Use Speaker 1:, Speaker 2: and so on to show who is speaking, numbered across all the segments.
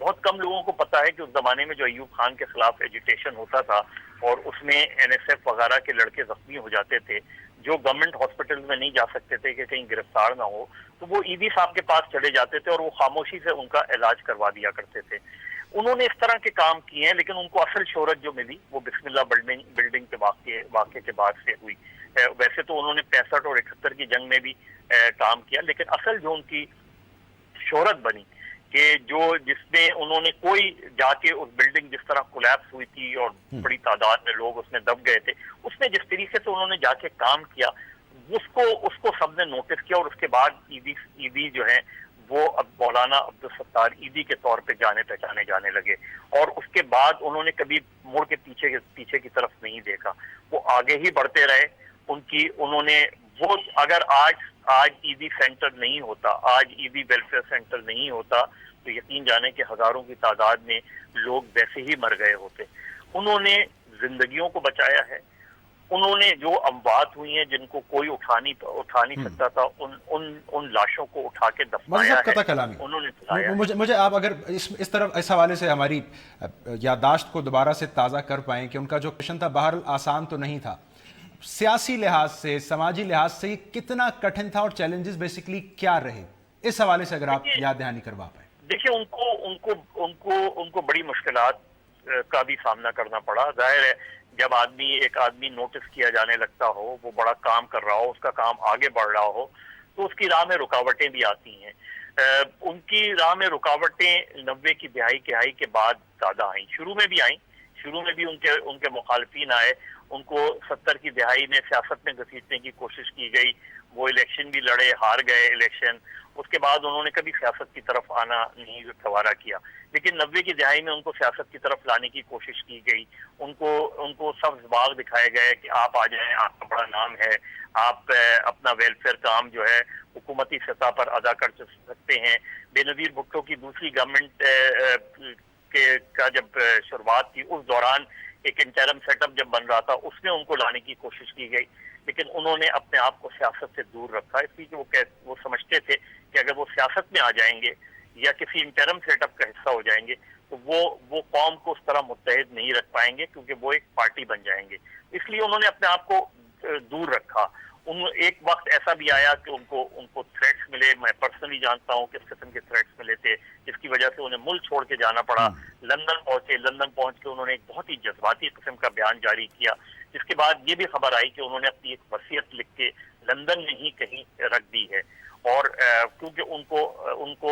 Speaker 1: بہت کم لوگوں کو پتا ہے کہ اس زمانے میں جو ایوب خان کے خلاف ایجیٹیشن ہوتا تھا اور اس میں NSF وغیرہ کے لڑکے زخمی ہو جاتے تھے جو گورنمنٹ ہاسپٹل میں نہیں جا سکتے تھے کہ کہیں گرفتار نہ ہو، تو وہ ایدی صاحب کے پاس چلے جاتے تھے اور وہ خاموشی سے ان کا علاج کروا دیا کرتے تھے. انہوں نے اس طرح کے کام کیے ہیں، لیکن ان کو اصل شہرت جو ملی وہ بسم اللہ بلڈنگ کے واقعے کے بعد سے ہوئی. ویسے تو انہوں نے 65 اور 71 کی جنگ میں بھی کام کیا، لیکن اصل جو ان کی شہرت بنی کہ جس میں انہوں نے کوئی جا کے اس بلڈنگ جس طرح کولیپس ہوئی تھی اور بڑی تعداد میں لوگ اس میں دب گئے تھے، اس میں جس طریقے سے انہوں نے جا کے کام کیا اس کو سب نے نوٹس کیا، اور اس کے بعد ایدی جو ہے وہ اب مولانا عبدالستار ایدی کے طور پہ پہچانے جانے لگے. اور اس کے بعد انہوں نے کبھی مڑ کے پیچھے کی طرف نہیں دیکھا، وہ آگے ہی بڑھتے رہے. انہوں نے وہ اگر آج ایدی سینٹر نہیں ہوتا، آج ایدی ویلفیئر سینٹر نہیں ہوتا، تو یقین جانے کہ ہزاروں کی تعداد میں لوگ ویسے ہی مر گئے ہوتے. انہوں نے زندگیوں کو بچایا ہے. انہوں نے جو اموات ہوئی ہیں جن کو کوئی اٹھا نہیں سکتا تھا، ان لاشوں کو اٹھا کے دفنایا ہے. انہوں نے
Speaker 2: مجھے آپ اگر اس حوالے سے ہماری یادداشت کو دوبارہ سے تازہ کر پائیں کہ ان کا جو مشن تھا بہرحال آسان تو نہیں تھا، سیاسی لحاظ سے، سماجی لحاظ سے یہ کتنا کٹھن تھا اور چیلنجز بیسیکلی کیا رہے، اس حوالے سے اگر آپ یاد دہانی کروا پائیں.
Speaker 1: دیکھیں ان کو بڑی مشکلات کا بھی سامنا کرنا پڑا. ظاہر ہے جب ایک آدمی نوٹس کیا جانے لگتا ہو، وہ بڑا کام کر رہا ہو، اس کا کام آگے بڑھ رہا ہو، تو اس کی راہ میں رکاوٹیں بھی آتی ہیں. ان کی راہ میں رکاوٹیں 90 کی دہائی کے بعد زیادہ آئیں. شروع میں بھی ان کے مخالفین آئے. ان کو 70 کی دہائی میں سیاست میں گھسیٹنے کی کوشش کی گئی. وہ الیکشن بھی لڑے، ہار گئے الیکشن. اس کے بعد انہوں نے کبھی سیاست کی طرف آنا نہیں گوارا کیا. لیکن 90 کی دہائی میں ان کو سیاست کی طرف لانے کی کوشش کی گئی. ان کو سبز باغ دکھائے گئے کہ آپ آ جائیں، آپ کا بڑا نام ہے، آپ اپنا ویلفیئر کام جو ہے حکومتی سطح پر ادا کر سکتے ہیں. بے نظیر بھٹو کی دوسری گورنمنٹ کا جب شروعات تھی، اس دوران ایک انٹرم سیٹ اپ جب بن رہا تھا، اس میں ان کو لانے کی کوشش کی گئی. لیکن انہوں نے اپنے آپ کو سیاست سے دور رکھا، اس لیے کہ وہ سمجھتے تھے کہ اگر وہ سیاست میں آ جائیں گے یا کسی انٹرم سیٹ اپ کا حصہ ہو جائیں گے تو وہ قوم کو اس طرح متحد نہیں رکھ پائیں گے، کیونکہ وہ ایک پارٹی بن جائیں گے. اس لیے انہوں نے اپنے آپ کو دور رکھا. ایک وقت ایسا بھی آیا کہ ان کو تھریٹس ملے. میں پرسنلی جانتا ہوں کس قسم کے تھریٹس ملے تھے، جس کی وجہ سے انہیں ملک چھوڑ کے جانا پڑا. لندن پہنچ کے انہوں نے ایک بہت ہی جذباتی قسم کا بیان جاری کیا، جس کے بعد یہ بھی خبر آئی کہ انہوں نے اپنی ایک وصیت لکھ کے لندن میں ہی کہیں رکھ دی ہے. اور کیونکہ ان کو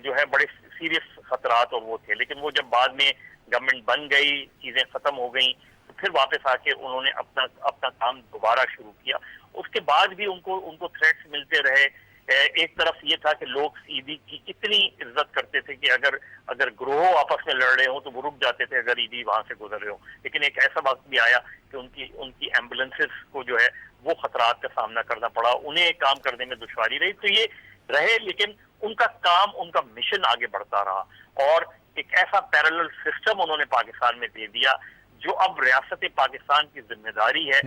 Speaker 1: جو ہے بڑے سیریس خطرات اور وہ تھے. لیکن وہ جب بعد میں گورنمنٹ بن گئی، چیزیں ختم ہو گئیں، تو پھر واپس آ کے انہوں نے اپنا کام دوبارہ شروع کیا. اس کے بعد بھی ان کو تھریٹس ملتے رہے. ایک طرف یہ تھا کہ لوگ ایدی کی اتنی عزت کرتے تھے کہ اگر گروہ آپس میں لڑ رہے ہوں تو وہ رک جاتے تھے اگر ایدی وہاں سے گزر رہے ہوں. لیکن ایک ایسا وقت بھی آیا کہ ان کی ایمبولینسز کو جو ہے وہ خطرات کا سامنا کرنا پڑا، انہیں کام کرنے میں دشواری رہی. تو یہ رہے، لیکن ان کا کام، ان کا مشن آگے بڑھتا رہا. اور ایک ایسا پیرالل سسٹم انہوں نے پاکستان میں دے دیا جو اب ریاست پاکستان کی ذمہ داری ہے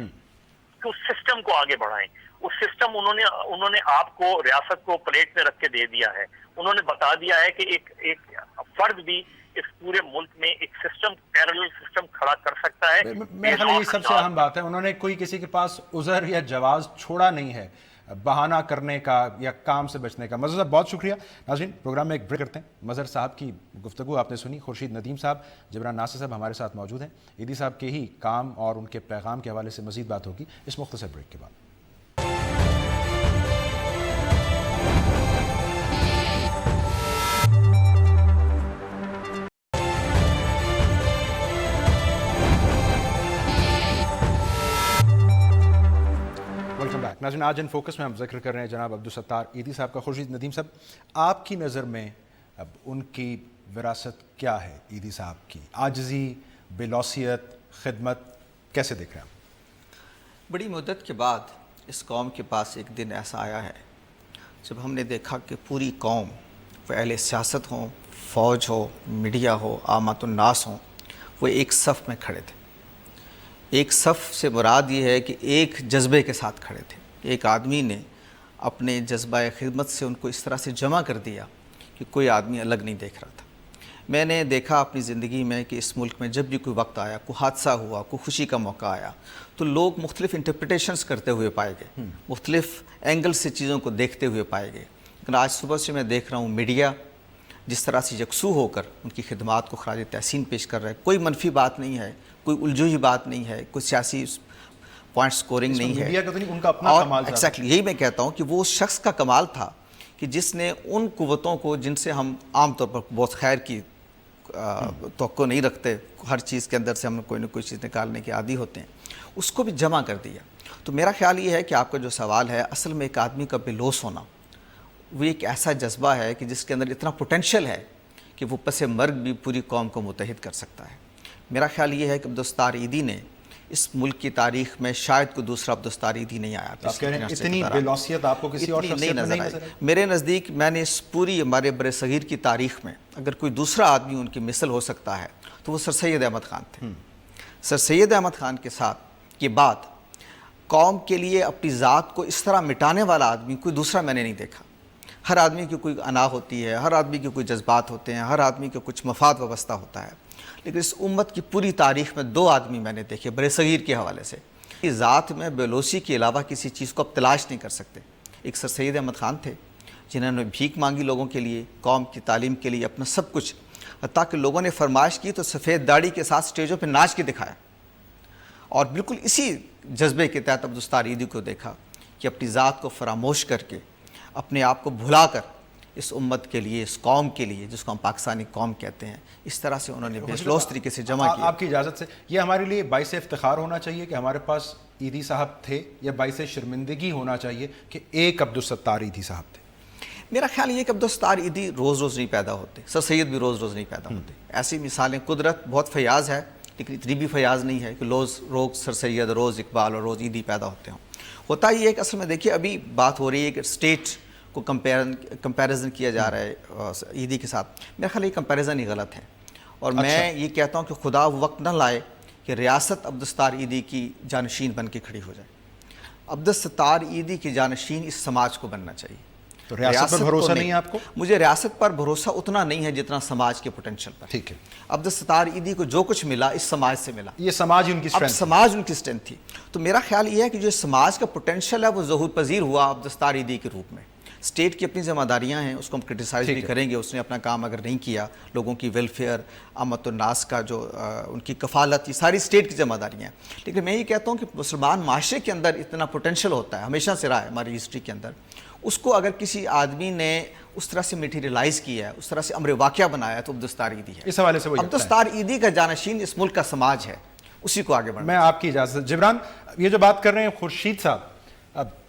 Speaker 1: کہ اس سسٹم کو آگے بڑھائیں. اس سسٹم انہوں نے آپ کو، ریاست کو پلیٹ میں رکھ کے دے دیا ہے. انہوں نے بتا دیا ہے کہ ایک فرد بھی اس پورے ملک میں ایک سسٹم، پیرالل سسٹم کھڑا کر سکتا ہے.
Speaker 2: میرے خیال یہ سب سے اہم بات ہے، انہوں نے کوئی کسی کے پاس عذر یا جواز چھوڑا نہیں ہے بہانہ کرنے کا یا کام سے بچنے کا. مظہر صاحب بہت شکریہ. ناظرین پروگرام میں ایک بریک کرتے ہیں. مظہر صاحب کی گفتگو آپ نے سنی. خورشید ندیم صاحب، جبران ناصر صاحب ہمارے ساتھ موجود ہیں. ایدی صاحب کے ہی کام اور ان کے پیغام کے حوالے سے مزید بات ہوگی اس مختصر بریک کے بعد. ناظرین آج ان فوکس میں ہم ذکر کر رہے ہیں جناب عبدالستار ایدی صاحب کا. خورشید ندیم صاحب، آپ کی نظر میں اب ان کی وراثت کیا ہے؟ ایدی صاحب کی عاجزی، بے لوثیت، خدمت کیسے دیکھ رہے ہیں؟
Speaker 3: بڑی مدت کے بعد اس قوم کے پاس ایک دن ایسا آیا ہے جب ہم نے دیکھا کہ پوری قوم، وہ اہل سیاست ہوں، فوج ہو، میڈیا ہو، عامت الناس ہوں، وہ ایک صف میں کھڑے تھے. ایک صف سے مراد یہ ہے کہ ایک جذبے کے ساتھ کھڑے تھے. ایک آدمی نے اپنے جذبہ خدمت سے ان کو اس طرح سے جمع کر دیا کہ کوئی آدمی الگ نہیں دیکھ رہا تھا. میں نے دیکھا اپنی زندگی میں کہ اس ملک میں جب بھی کوئی وقت آیا، کوئی حادثہ ہوا، کوئی خوشی کا موقع آیا، تو لوگ مختلف انٹرپریٹیشنز کرتے ہوئے پائے گئے، مختلف اینگل سے چیزوں کو دیکھتے ہوئے پائے گئے. لیکن آج صبح سے میں دیکھ رہا ہوں میڈیا جس طرح سے یکسو ہو کر ان کی خدمات کو خراج تحسین پیش کر رہا ہے. کوئی منفی بات نہیں ہے، کوئی الجھی ہوئی بات نہیں ہے، کوئی سیاسی پوائنٹ سکورنگ نہیں ہے.
Speaker 2: میڈیا کا تو نہیں، ان کا اپنا
Speaker 3: اور
Speaker 2: کمال تھا.
Speaker 3: ایگزیکٹلی یہی میں کہتا ہوں کہ وہ شخص کا کمال تھا کہ جس نے ان قوتوں کو جن سے ہم عام طور پر بہت خیر کی توقع نہیں رکھتے، ہر چیز کے اندر سے ہم کوئی نہ کوئی چیز نکالنے کے عادی ہوتے ہیں، اس کو بھی جمع کر دیا. تو میرا خیال یہ ہے کہ آپ کا جو سوال ہے، اصل میں ایک آدمی کا بے لوث ہونا وہ ایک ایسا جذبہ ہے کہ جس کے اندر اتنا پوٹینشیل ہے کہ وہ پس مرگ بھی پوری قوم کو متحد کر سکتا ہے. میرا خیال یہ ہے کہ عبدالستار ایدھی نے اس ملک کی تاریخ میں شاید کوئی دوسرا عبدالستار ایدھی نہیں آیا.
Speaker 2: آپ کہہ رہے ہیں اتنی بے لوثیت آپ کو کسی اور شخصیت میں نہیں نظر آئی؟
Speaker 3: میرے نزدیک میں نے اس پوری ہمارے بر صغیر کی تاریخ میں اگر کوئی دوسرا آدمی ان کی مثل ہو سکتا ہے تو وہ سر سید احمد خان تھے. سر سید احمد خان کے ساتھ کے بعد قوم کے لیے اپنی ذات کو اس طرح مٹانے والا آدمی کوئی دوسرا میں نے نہیں دیکھا. ہر آدمی کی کوئی انا ہوتی ہے، ہر آدمی کے کوئی جذبات ہوتے ہیں، ہر آدمی کے کچھ مفاد وابستہ ہوتا ہے، لیکن اس امت کی پوری تاریخ میں دو آدمی میں نے دیکھے بر صغیر کے حوالے سے کہ ذات میں بے لوثی کے علاوہ کسی چیز کو اب تلاش نہیں کر سکتے. ایک سر سید احمد خان تھے جنہوں نے بھیک مانگی لوگوں کے لیے، قوم کی تعلیم کے لیے اپنا سب کچھ، حتیٰ کہ لوگوں نے فرمائش کی تو سفید داڑھی کے ساتھ سٹیجوں پہ ناچ کے دکھایا. اور بالکل اسی جذبے کے تحت عبدالستار ایدھی کو دیکھا کہ اپنی ذات کو فراموش کر کے، اپنے آپ کو بھلا کر اس امت کے لیے، اس قوم کے لیے جس کو ہم پاکستانی قوم کہتے ہیں، اس طرح سے انہوں نے بے لوث طریقے سے جمع کیا.
Speaker 2: آپ کی اجازت سے یہ ہمارے لیے باعث افتخار ہونا چاہیے کہ ہمارے پاس ایدھی صاحب تھے، یا باعث شرمندگی ہونا چاہیے کہ ایک عبدالستار ایدھی صاحب تھے؟
Speaker 3: میرا خیال یہ کہ عبدالستار ایدھی روز روز نہیں پیدا ہوتے، سر سید بھی روز روز نہیں پیدا ہوتے. ایسی مثالیں، قدرت بہت فیاض ہے لیکن اتنی بھی فیاض نہیں ہے کہ روز سر سید، روز اقبال اور روز ایدھی پیدا ہوتے ہوں. ہوتا یہ ہے کہ اصل میں دیکھیے ابھی بات ہو رہی ہے کہ اسٹیٹ کو کمپیریزن کیا جا رہا ہے ایدھی کے ساتھ. میرا خیال یہ کمپیریزن ہی غلط ہے، اور میں یہ کہتا ہوں کہ خدا وقت نہ لائے کہ ریاست عبدالستار ایدھی کی جانشین بن کے کھڑی ہو جائے. عبدالستار ایدھی کی جانشین اس سماج کو بننا چاہیے.
Speaker 2: تو ریاست پر بھروسہ نہیں ہے آپ کو؟
Speaker 3: مجھے ریاست پر بھروسہ اتنا نہیں ہے جتنا سماج کے پوٹینشیل پر.
Speaker 2: ٹھیک ہے.
Speaker 3: عبدالستار ایدھی کو جو کچھ ملا اس سماج سے ملا،
Speaker 2: یہ سماج ان کی
Speaker 3: اب
Speaker 2: اسٹرینتھ،
Speaker 3: سماج ان کی اسٹرینتھ تھی. تو میرا خیال یہ ہے کہ جو سماج کا پوٹینشیل ہے وہ ظہور پذیر ہوا عبدالستار ایدھی کے روپ میں. اسٹیٹ کی اپنی ذمہ داریاں ہیں، اس کو ہم کرٹیسائز بھی کریں گے، اس نے اپنا کام اگر نہیں کیا، لوگوں کی ویلفیئر، امت الناس کا جو ان کی کفالت، یہ ساری اسٹیٹ کی ذمہ داریاں ہیں. لیکن میں یہ کہتا ہوں کہ مسلمان معاشرے کے اندر اتنا پوٹینشیل ہوتا ہے، ہمیشہ سے رہا ہے ہماری ہسٹری کے اندر. اس کو اگر کسی آدمی نے اس طرح سے میٹیریلائز کیا ہے، اس طرح سے امر واقعہ بنایا ہے، تو عبدالستار ایدھی ہے.
Speaker 2: اس حوالے سے
Speaker 3: عبدالستار ایدھی کا جانشین اس ملک کا سماج ہے، اسی کو آگے بڑھنا.
Speaker 2: میں آپ کی اجازت، جبران یہ جو بات کر رہے ہیں خورشید صاحب،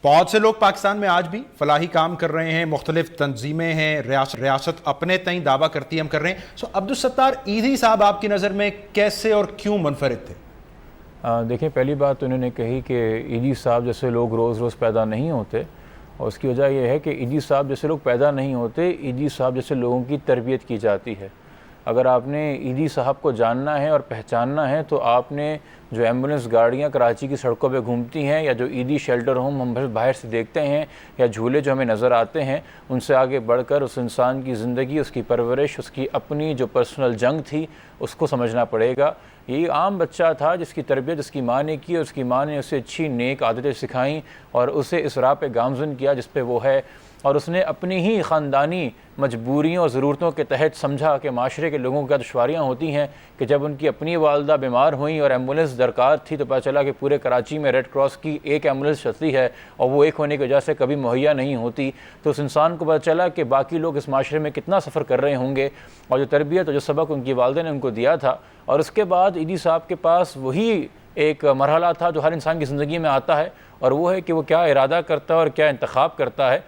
Speaker 2: بہت سے لوگ پاکستان میں آج بھی فلاحی کام کر رہے ہیں، مختلف تنظیمیں ہیں، ریاست اپنے تئیں دعویٰ کرتی ہے، ہم کر رہے ہیں. سو عبدالستار ایدھی صاحب آپ کی نظر میں کیسے اور کیوں منفرد تھے؟
Speaker 4: دیکھیں، پہلی بات تو انہوں نے کہی کہ ایدھی صاحب جیسے لوگ روز روز پیدا نہیں ہوتے، اور اس کی وجہ یہ ہے کہ ایدھی صاحب جیسے لوگ پیدا نہیں ہوتے، ایدھی صاحب جیسے لوگوں کی تربیت کی جاتی ہے. اگر آپ نے ایدھی صاحب کو جاننا ہے اور پہچاننا ہے تو آپ نے جو ایمبولنس گاڑیاں کراچی کی سڑکوں پہ گھومتی ہیں، یا جو ایدھی شیلٹر ہوم ہم باہر سے دیکھتے ہیں، یا جھولے جو ہمیں نظر آتے ہیں، ان سے آگے بڑھ کر اس انسان کی زندگی، اس کی پرورش، اس کی اپنی جو پرسنل جنگ تھی، اس کو سمجھنا پڑے گا. یہ عام بچہ تھا جس کی تربیت اس کی ماں نے کی، اور اس کی ماں نے اسے اچھی نیک عادتیں سکھائیں اور اسے اس راہ پہ گامزن کیا جس پہ وہ ہے. اور اس نے اپنی ہی خاندانی مجبوریوں اور ضرورتوں کے تحت سمجھا کہ معاشرے کے لوگوں کا دشواریاں ہوتی ہیں، کہ جب ان کی اپنی والدہ بیمار ہوئیں اور ایمبولنس درکار تھی تو پتہ چلا کہ پورے کراچی میں ریڈ کراس کی ایک ایمبولنس چلتی ہے اور وہ ایک ہونے کی وجہ سے کبھی مہیا نہیں ہوتی. تو اس انسان کو پتہ چلا کہ باقی لوگ اس معاشرے میں کتنا سفر کر رہے ہوں گے، اور جو تربیت اور جو سبق ان کی والدہ نے ان کو دیا تھا. اور اس کے بعد ایدھی صاحب کے پاس وہی ایک مرحلہ تھا جو ہر انسان کی زندگی میں آتا ہے، اور وہ ہے کہ وہ کیا ارادہ کرتا ہے اور کیا انتخاب کرتا ہے.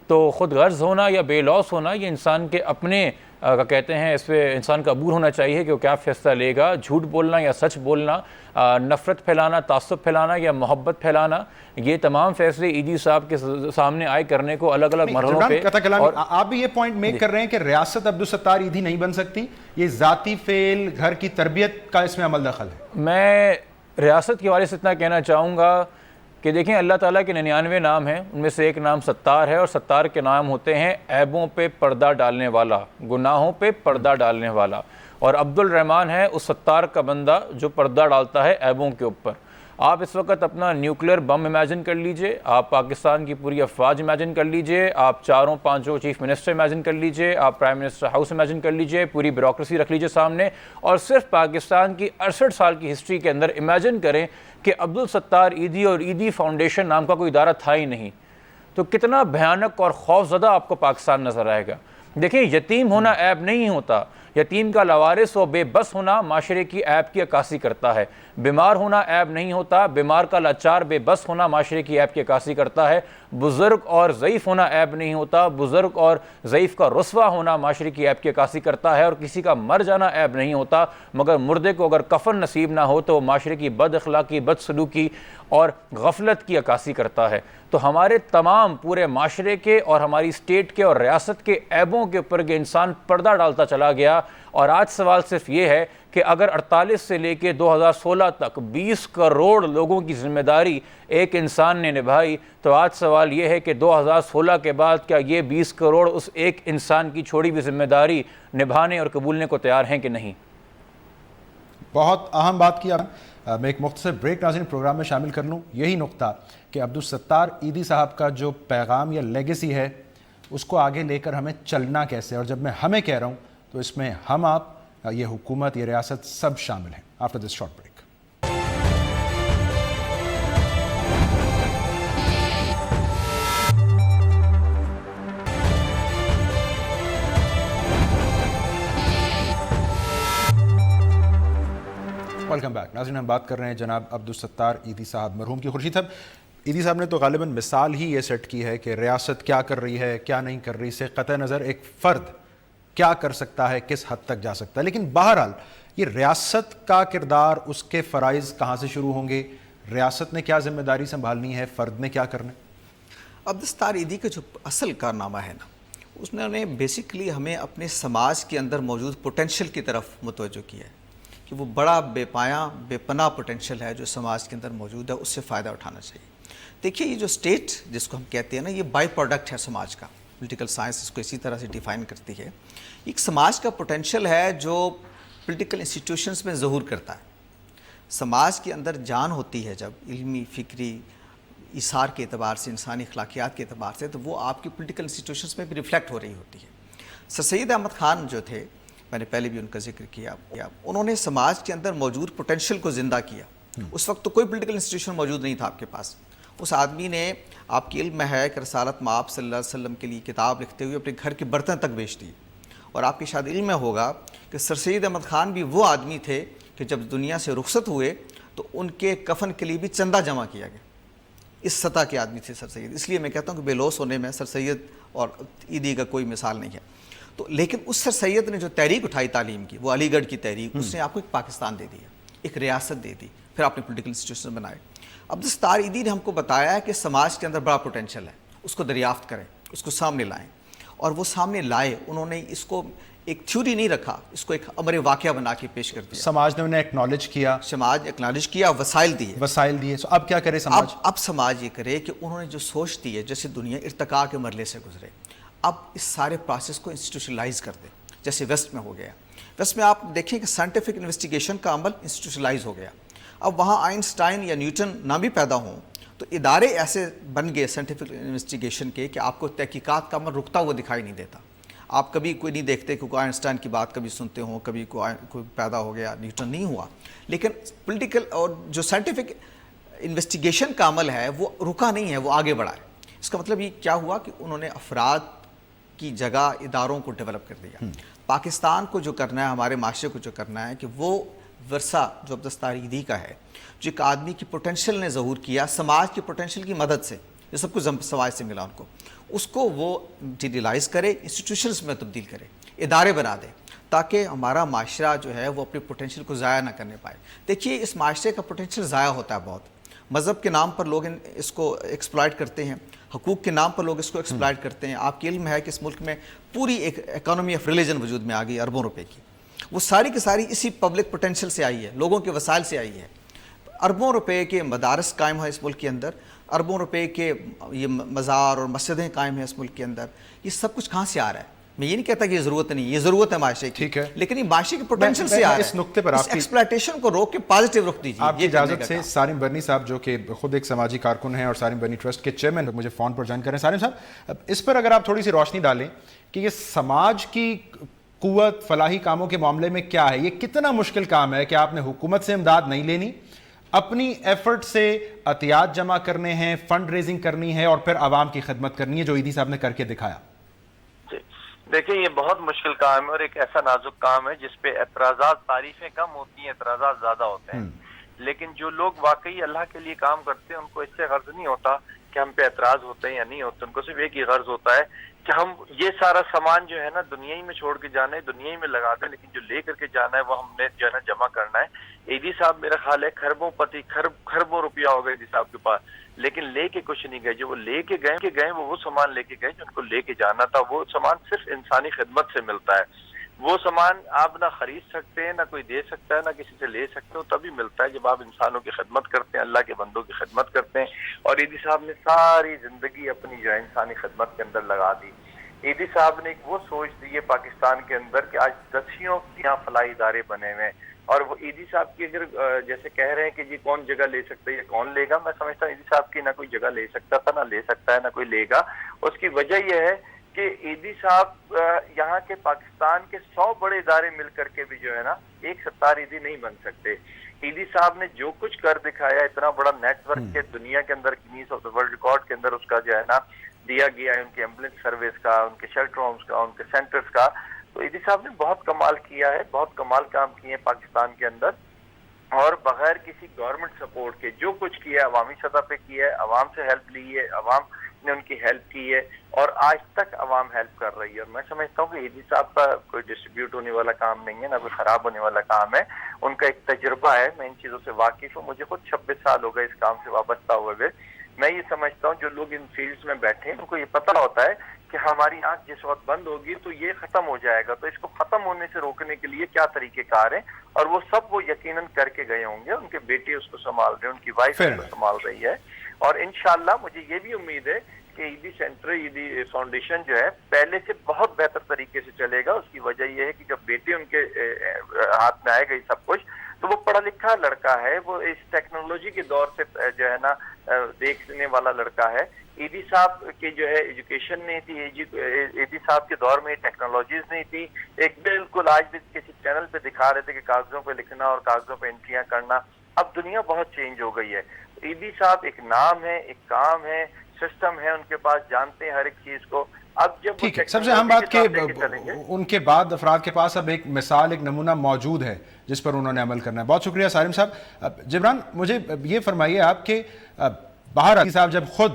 Speaker 4: تو خود غرض ہونا یا بے لوث ہونا یہ انسان کے اپنے کہتے ہیں، اس پہ انسان کا عبور ہونا چاہیے کہ وہ کیا فیصلہ لے گا. جھوٹ بولنا یا سچ بولنا، نفرت پھیلانا، تعصب پھیلانا یا محبت پھیلانا، یہ تمام فیصلے ایدھی صاحب کے سامنے آئے کرنے کو الگ الگ مرحلوں پہ.
Speaker 2: اور آپ بھی یہ پوائنٹ میک کر رہے ہیں کہ ریاست عبدالستار ایدھی نہیں بن سکتی، یہ ذاتی فعل، گھر کی تربیت کا اس میں عمل دخل ہے.
Speaker 4: میں ریاست کے حوالے سے اتنا کہنا چاہوں گا کہ دیکھیں اللہ تعالیٰ کے 99 نام ہیں، ان میں سے ایک نام ستار ہے، اور ستار کے نام ہوتے ہیں عیبوں پہ پردہ ڈالنے والا، گناہوں پہ پردہ ڈالنے والا، اور عبد الرحمن ہے اس ستار کا بندہ جو پردہ ڈالتا ہے عیبوں کے اوپر۔ آپ اس وقت اپنا نیوکلیر بم امیجن کر لیجئے، آپ پاکستان کی پوری افواج امیجن کر لیجئے، آپ 4-5 چیف منسٹر امیجن کر لیجئے، آپ پرائم منسٹر ہاؤس امیجن کر لیجئے، پوری بیوروکریسی رکھ لیجئے سامنے، اور صرف پاکستان کی 68 سال کی ہسٹری کے اندر امیجن کریں کہ عبدالستار ایدھی اور ایدھی فاؤنڈیشن نام کا کوئی ادارہ تھا ہی نہیں، تو کتنا بھیانک اور خوف زدہ آپ کو پاکستان نظر آئے گا۔ دیکھیں یتیم ہونا عیب نہیں ہوتا، یتیم کا لاوارث و بے بس ہونا معاشرے کی عیب کی عکاسی کرتا ہے، بیمار ہونا عیب نہیں ہوتا، بیمار کا لاچار بے بس ہونا معاشرے کی عیب کی عکاسی کرتا ہے، بزرگ اور ضعیف ہونا عیب نہیں ہوتا، بزرگ اور ضعیف کا رسوا ہونا معاشرے کی عیب کی عکاسی کرتا ہے، اور کسی کا مر جانا عیب نہیں ہوتا، مگر مردے کو اگر کفن نصیب نہ ہو تو وہ معاشرے کی بد اخلاقی، بد سلوکی اور غفلت کی عکاسی کرتا ہے۔ تو ہمارے تمام پورے معاشرے کے اور ہماری اسٹیٹ کے اور ریاست کے عیبوں کے اوپر کہ انسان پردہ ڈالتا چلا گیا، اور آج سوال صرف یہ ہے کہ اگر 48 سے لے کے 2016 تک 20 کروڑ لوگوں کی ذمہ داری ایک انسان نے نبھائی، تو آج سوال یہ ہے کہ 2016 کے بعد کیا یہ 20 کروڑ اس ایک انسان کی چھوڑی ہوئی ذمہ داری نبھانے اور قبولنے کو تیار ہیں کہ نہیں؟
Speaker 2: بہت اہم بات کی آپ۔ میں ایک مختصر بریک ناظرین پروگرام میں شامل کر لوں، یہی نقطہ کہ عبدالستار ایدھی صاحب کا جو پیغام یا لیگیسی ہے اس کو آگے لے کر ہمیں چلنا کیسے، اور جب میں ہمیں کہہ رہا ہوں تو اس میں ہم آپ، یہ حکومت، یہ ریاست سب شامل ہیں۔ After this short break. Welcome back ناظرین، ہم بات کر رہے ہیں جناب عبدالستار ایدھی صاحب، مرحوم کی خورشید صاحب۔ ایدھی صاحب نے تو غالباً مثال ہی یہ سیٹ کی ہے کہ ریاست کیا کر رہی ہے، کیا نہیں کر رہی، سے قطع نظر ایک فرد کیا کر سکتا ہے، کس حد تک جا سکتا ہے، لیکن بہرحال یہ ریاست کا کردار، اس کے فرائض کہاں سے شروع ہوں گے، ریاست نے کیا ذمہ داری سنبھالنی ہے، فرد نے کیا کرنا ہے؟
Speaker 3: عبدالستار ایدھی کا جو اصل کارنامہ ہے نا، اس نے بیسیکلی ہمیں اپنے سماج کے اندر موجود پوٹینشیل کی طرف متوجہ کیا ہے کہ وہ بڑا بے پایاں، بے پناہ پوٹینشیل ہے جو سماج کے اندر موجود ہے، اس سے فائدہ اٹھانا چاہیے۔ دیکھیے یہ جو اسٹیٹ جس کو ہم کہتے ہیں نا، یہ بائی پروڈکٹ ہے سماج کا، پولیٹیکل سائنس اس کو اسی طرح سے ڈیفائن کرتی ہے۔ ایک سماج کا پوٹینشیل ہے جو پولیٹیکل انسٹیٹیوشنز میں ظہور کرتا ہے۔ سماج کے اندر جان ہوتی ہے جب علمی، فکری، ایثار کے اعتبار سے، انسانی اخلاقیات کے اعتبار سے، تو وہ آپ کی پولیٹیکل انسٹیٹیوشنز میں بھی ریفلیکٹ ہو رہی ہوتی ہے۔ سر سید احمد خان جو تھے، میں نے پہلے بھی ان کا ذکر کیا، انہوں نے سماج کے اندر موجود پوٹینشیل کو زندہ کیا۔ اس وقت تو کوئی پولیٹیکل انسٹیٹیوشن موجود نہیں تھا آپ کے پاس۔ اس آدمی نے، آپ کی علم میں ہے کہ رسالت مآب صلی اللہ علیہ وسلم کے لیے کتاب لکھتے ہوئے اپنے گھر کے برتن تک بیچ دی، اور آپ کی شاید علم میں ہوگا کہ سر سید احمد خان بھی وہ آدمی تھے کہ جب دنیا سے رخصت ہوئے تو ان کے کفن کے لیے بھی چندہ جمع کیا گیا۔ اس سطح کے آدمی تھے سر سید، اس لیے میں کہتا ہوں کہ بے لوث ہونے میں سر سید اور ایدھی کا کوئی مثال نہیں ہے۔ تو لیکن اس سر سید نے جو تحریک اٹھائی تعلیم کی، وہ علی گڑھ کی تحریک، اس نے آپ کو ایک پاکستان دے دیا، ایک ریاست دے دی، پھر آپ نے پولیٹیکل انسٹیٹیوشن بنائے۔ عبدالستار ایدھی نے ہم کو بتایا ہے کہ سماج کے اندر بڑا پوٹینشیل ہے، اس کو دریافت کریں، اس کو سامنے لائیں، اور وہ سامنے لائے۔ انہوں نے اس کو ایک تھیوری نہیں رکھا، اس کو ایک امر واقعہ بنا کے پیش کر دیا۔
Speaker 2: سماج نے انہیں ایکنالج کیا،
Speaker 3: سماج ایکنالج کیا، وسائل دیے۔
Speaker 2: اب کیا کرے سماج؟
Speaker 3: اب سماج یہ کرے کہ انہوں نے جو سوچ دی ہے، جیسے دنیا ارتقاء کے مرحلے سے گزرے، اب اس سارے پروسیس کو انسٹیٹیوشنلائز کر دے، جیسے ویسٹ میں ہو گیا۔ ویسٹ میں آپ دیکھیں کہ سائنٹیفک انویسٹیگیشن کا عمل انسٹیٹیوشنلائز ہو گیا۔ اب وہاں آئنسٹائن یا نیوٹن نہ بھی پیدا ہوں تو ادارے ایسے بن گئے سائنٹیفک انویسٹیگیشن کے کہ آپ کو تحقیقات کا عمل رکتا ہوا دکھائی نہیں دیتا۔ آپ کبھی کوئی نہیں دیکھتے کہ کوئی آئنسٹائن کی بات کبھی سنتے ہوں، کبھی کوئی پیدا ہو گیا، نیوٹن نہیں ہوا، لیکن پولیٹیکل اور جو سائنٹیفک انویسٹیگیشن کا عمل ہے وہ رکا نہیں ہے، وہ آگے بڑھا ہے۔ اس کا مطلب یہ کیا ہوا کہ انہوں نے افراد کی جگہ اداروں کو ڈیولپ کر دیا۔ پاکستان کو جو کرنا ہے، ہمارے معاشرے کو جو کرنا ہے کہ وہ ورثہ جو عبدالستار ایدھی کا ہے، جو ایک آدمی کی پوٹینشیل نے ظہور کیا سماج کی پوٹینشیل کی مدد سے، جو سب کچھ سماج سے ملا ان کو، اس کو وہ ڈیٹیلائز کرے، انسٹیٹیوشنز میں تبدیل کرے، ادارے بنا دے، تاکہ ہمارا معاشرہ جو ہے وہ اپنے پوٹینشیل کو ضائع نہ کرنے پائے۔ دیکھیے اس معاشرے کا پوٹینشیل ضائع ہوتا ہے بہت، مذہب کے نام پر لوگ اس کو ایکسپلائٹ کرتے ہیں، حقوق کے نام پر لوگ اس کو ایکسپلائٹ کرتے ہیں۔ آپ کی علم ہے کہ اس ملک میں پوری ایک اکانومی آف ریلیجن وجود میں آ گئی، اربوں روپے کی، وہ ساری کی ساری اسی پبلک پوٹینشیل سے آئی ہے، لوگوں کے وسائل سے آئی ہے۔ اربوں روپے کے مدارس قائم ہیں اس ملک کے اندر، اربوں روپے کے یہ مزار اور مسجدیں قائم ہیں اس ملک کے اندر، یہ سب کچھ کہاں سے آ رہا ہے؟ میں یہ نہیں کہتا کہ یہ ضرورت نہیں، یہ ضرورت ہے معاشرے کی،
Speaker 2: ٹھیک ہے،
Speaker 3: لیکن یہ معاشرے کے پوٹینشل سے آ رہا ہے۔
Speaker 2: اس نقطے پر آپ کی
Speaker 3: ایکسپلائٹیشن کو روک کے پازیٹیو رخ دیجیے۔
Speaker 2: آپ کی اجازت سے سالم برنی صاحب جو کہ خود ایک سماجی کارکن ہیں اور سالم برنی ٹرسٹ کے چیئرمین مجھے فون پر جوائن کر رہے ہیں۔ سالم صاحب، اس پر اگر آپ تھوڑی سی روشنی ڈالیں کہ یہ سماج کی قوت فلاحی کاموں کے معاملے میں کیا ہے، یہ کتنا مشکل کام ہے کہ آپ نے حکومت سے امداد نہیں لینی، اپنی ایفرٹ سے عطیات جمع کرنے ہیں، فنڈ ریزنگ کرنی ہے اور پھر عوام کی خدمت کرنی ہے، جو ایدھی صاحب نے کر کے دکھایا؟
Speaker 5: دیکھیں یہ بہت مشکل کام ہے اور ایک ایسا نازک کام ہے جس پہ اعتراضات، تعریفیں کم ہوتی ہیں، اعتراضات زیادہ ہوتے ہیں، لیکن جو لوگ واقعی اللہ کے لیے کام کرتے ہیں ان کو اس سے غرض نہیں ہوتا کہ ہم پہ اعتراض ہوتے ہیں یا نہیں ہوتے، ان کو صرف ایک ہی غرض ہوتا ہے کہ ہم یہ سارا سامان جو ہے نا دنیا ہی میں چھوڑ کے جانا ہے، دنیا ہی میں لگا دیں، لیکن جو لے کر کے جانا ہے وہ ہم نے جو ہے نا جمع کرنا ہے۔ ایدھی صاحب میرا خیال ہے خربوں روپیہ ہوگا ایدھی صاحب کے پاس، لیکن لے کے کچھ نہیں گئے، جو وہ لے کے گئے وہ سامان لے کے گئے جو ان کو لے کے جانا تھا۔ وہ سامان صرف انسانی خدمت سے ملتا ہے، وہ سامان آپ نہ خرید سکتے ہیں، نہ کوئی دے سکتا ہے، نہ کسی سے لے سکتے ہو، تبھی ملتا ہے جب آپ انسانوں کی خدمت کرتے ہیں، اللہ کے بندوں کی خدمت کرتے ہیں۔ اور ایدھی صاحب نے ساری زندگی اپنی جو ہے انسانی خدمت کے اندر لگا دی۔ ایدھی صاحب نے ایک وہ سوچ دی ہے پاکستان کے اندر کہ آج دسیوں یہاں فلاحی ادارے بنے ہوئے ہیں، اور وہ ایدھی صاحب کی اگر جیسے کہہ رہے ہیں کہ جی کون جگہ لے سکتا ہے یا کون لے گا، میں سمجھتا ہوں ایدھی صاحب کی نہ کوئی جگہ لے سکتا تھا، نہ لے سکتا ہے، نہ کوئی لے گا۔ اس کی وجہ یہ ہے کہ ایدھی صاحب یہاں کے پاکستان کے 100 بڑے ادارے مل کر کے بھی جو ہے نا ایک ستار ایدھی نہیں بن سکتے۔ ایدھی صاحب نے جو کچھ کر دکھایا، اتنا بڑا نیٹ ورک کے دنیا کے اندر Guinness of the world record کے اندر اس کا جو ہے نا دیا گیا ہے، ان کے ایمبولینس سروس کا، ان کے شیلٹر ہومز کا، ان کے سینٹرز کا۔ تو ایدھی صاحب نے بہت کمال کیا ہے، بہت کمال کام کیے ہیں پاکستان کے اندر، اور بغیر کسی گورنمنٹ سپورٹ کے جو کچھ کیا ہے عوامی سطح پہ کیا ہے، عوام سے ہیلپ لی ہے، عوام نے ان کی ہیلپ کی ہے، اور آج تک عوام ہیلپ کر رہی ہے۔ اور میں سمجھتا ہوں کہ ایدھی صاحب کا کوئی ڈسٹریبیوٹ ہونے والا کام نہیں ہے، نہ کوئی خراب ہونے والا کام ہے، ان کا ایک تجربہ ہے۔ میں ان چیزوں سے واقف ہوں، مجھے خود 26 سال ہو گئے اس کام سے وابستہ ہوئے۔ میں یہ سمجھتا ہوں جو لوگ ان فیلڈز میں بیٹھے ہیں ان کو یہ پتہ ہوتا ہے کہ ہماری آنکھ جس وقت بند ہوگی تو یہ ختم ہو جائے گا، تو اس کو ختم ہونے سے روکنے کے لیے کیا طریقہ کار ہیں، اور وہ سب وہ یقیناً کر کے گئے ہوں گے۔ ان کے بیٹے اس کو سنبھال رہے ہیں، ان کی وائف اس کو سنبھال رہی ہے، اور انشاءاللہ مجھے یہ بھی امید ہے کہ ایدھی سینٹر، ایدھی فاؤنڈیشن جو ہے پہلے سے بہت بہتر طریقے سے چلے گا۔ اس کی وجہ یہ ہے کہ جب بیٹے ان کے ہاتھ میں آئے گا سب کچھ، تو وہ پڑھا لکھا لڑکا ہے، وہ اس ٹیکنالوجی کے دور سے جو ہے نا دیکھنے والا لڑکا ہے۔ ایدھی صاحب کی جو ہے ایجوکیشن نہیں تھی، ایدھی صاحب کے دور میں ٹیکنالوجیز نہیں تھی، ایک بالکل آج بھی کسی چینل پہ دکھا رہے تھے کہ کاغذوں پہ لکھنا اور کاغذوں پہ انٹریاں کرنا۔ اب دنیا بہت چینج ہو گئی ہے۔ ایدھی صاحب ایک نام ہے، ایک کام ہے، سسٹم ہے ان کے پاس، جانتے ہیں ہر ایک چیز کو۔ اب جب
Speaker 2: ٹھیک ہے، سب سے اہم بات کہ ان کے بعد افراد کے پاس اب ایک مثال، ایک نمونہ موجود ہے جس پر انہوں نے عمل کرنا ہے۔ بہت شکریہ سالم صاحب۔ جبران، مجھے یہ فرمائیے آپ کہ باہر صاحب جب خود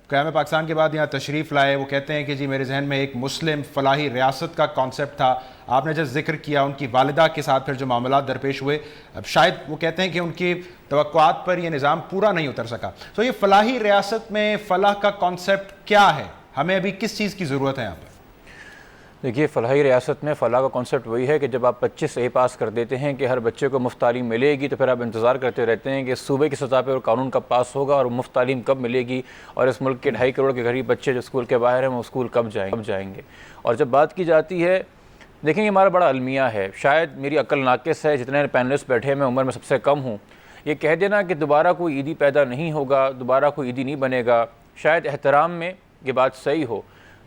Speaker 2: قیام پاکستان کے بعد یہاں تشریف لائے، وہ کہتے ہیں کہ جی میرے ذہن میں ایک مسلم فلاحی ریاست کا کانسیپٹ تھا۔ آپ نے جب ذکر کیا ان کی والدہ کے ساتھ پھر جو معاملات درپیش ہوئے، شاید وہ کہتے ہیں کہ ان کی توقعات پر یہ نظام پورا نہیں اتر سکا۔ تو یہ فلاحی ریاست میں فلاح کا کانسیپٹ کیا ہے؟ ہمیں ابھی کس چیز کی ضرورت ہے یہاں پر؟
Speaker 4: دیکھیے، فلاحی ریاست میں فلاح کا کانسیپٹ وہی ہے کہ جب آپ 25 اے پاس کر دیتے ہیں کہ ہر بچے کو مفت تعلیم ملے گی، تو پھر آپ انتظار کرتے رہتے ہیں کہ صوبے کی سطح پہ قانون کب پاس ہوگا اور مفت تعلیم کب ملے گی، اور اس ملک کے 2.5 کروڑ کے غریب بچے جو اسکول کے باہر ہیں وہ اسکول کب جائیں گے۔ اور جب بات کی جاتی ہے، دیکھیں یہ ہمارا بڑا المیہ ہے، شاید میری عقل ناقص ہے، جتنے پینلسٹ بیٹھے میں عمر میں سب سے کم ہوں، یہ کہہ دینا کہ دوبارہ کوئی ایدھی پیدا نہیں ہوگا، دوبارہ کوئی ایدھی نہیں بنے گا، شاید احترام میں یہ بات صحیح ہو،